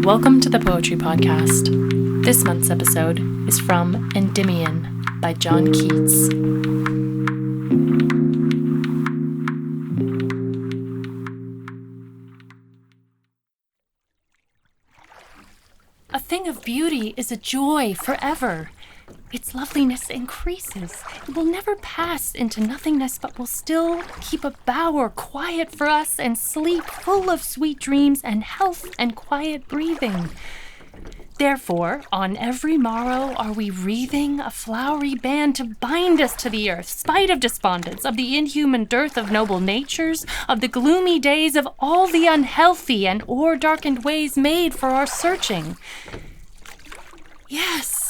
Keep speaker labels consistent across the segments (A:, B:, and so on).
A: Welcome to the Poetry Podcast. This month's episode is from Endymion by John Keats. A thing of beauty is a joy forever. Its loveliness increases. It will never pass into nothingness, but will still keep a bower quiet for us and sleep full of sweet dreams and health and quiet breathing. Therefore, on every morrow are we wreathing a flowery band to bind us to the earth, spite of despondence, of the inhuman dearth of noble natures, of the gloomy days, of all the unhealthy and o'er-darkened ways made for our searching. Yes.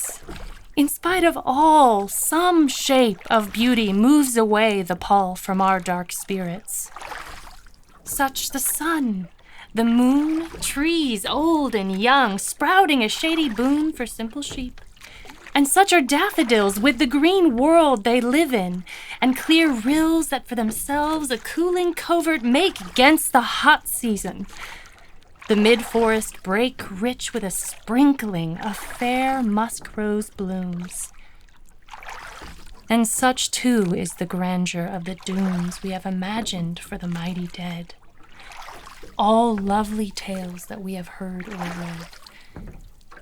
A: In spite of all, some shape of beauty moves away the pall from our dark spirits. Such the sun, the moon, trees old and young, sprouting a shady boon for simple sheep. And such are daffodils with the green world they live in, and clear rills that for themselves a cooling covert make against the hot season. The mid-forest brake rich with a sprinkling of fair musk-rose blooms. And such too is the grandeur of the dunes we have imagined for the mighty dead. All lovely tales that we have heard or read.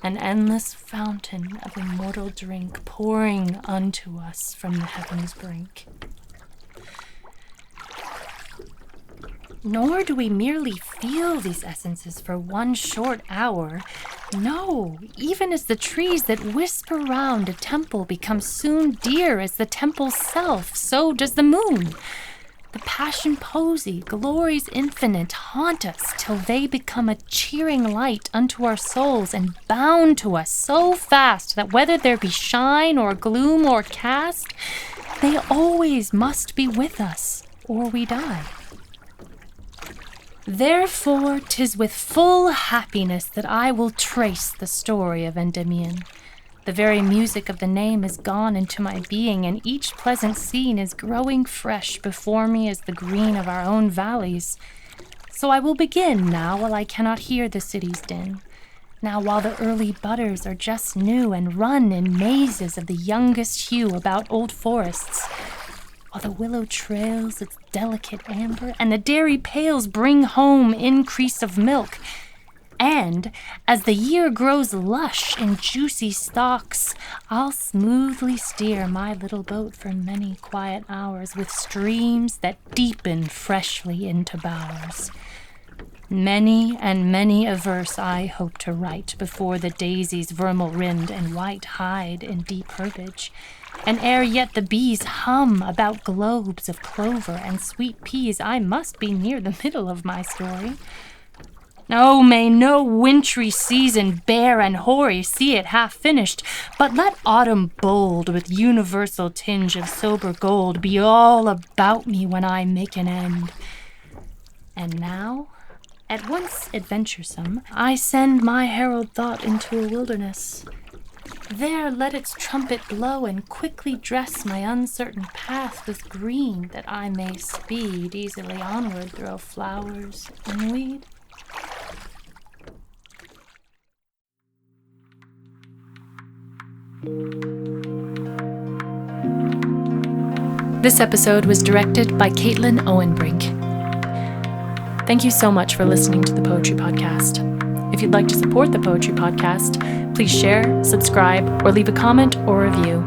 A: An endless fountain of immortal drink pouring unto us from the heaven's brink. Nor do we merely feel these essences for one short hour. No, even as the trees that whisper round a temple become soon dear as the temple's self, so does the moon. The passion poesy, glories infinite, haunt us till they become a cheering light unto our souls and bound to us so fast that whether there be shine or gloom or cast, they always must be with us, or we die. Therefore, 'tis with full happiness that I will trace the story of Endymion. The very music of the name is gone into my being, and each pleasant scene is growing fresh before me as the green of our own valleys. So I will begin now while I cannot hear the city's din, now while the early budders are just new and run in mazes of the youngest hue about old forests, while the willow trails its delicate amber, and the dairy pails bring home increase of milk. And, as the year grows lush in juicy stalks, I'll smoothly steer my little boat for many quiet hours with streams that deepen freshly into bowers. Many and many a verse I hope to write before the daisies rimm'd and white hide in deep herbage. And ere yet the bees hum about globes of clover and sweet peas, I must be near the middle of my story. Oh, may no wintry season bare and hoary see it half finished, but let autumn bold with universal tinge of sober gold be all about me when I make an end. And now, at once adventuresome, I send my herald thought into a wilderness. There let its trumpet blow and quickly dress my uncertain path with green, that I may speed easily onward through flowers and weed. This episode was directed by Caitlin Owenbrink. Thank you so much for listening to the Poetry Podcast. If you'd like to support the Poetry Podcast, please share, subscribe, or leave a comment or review.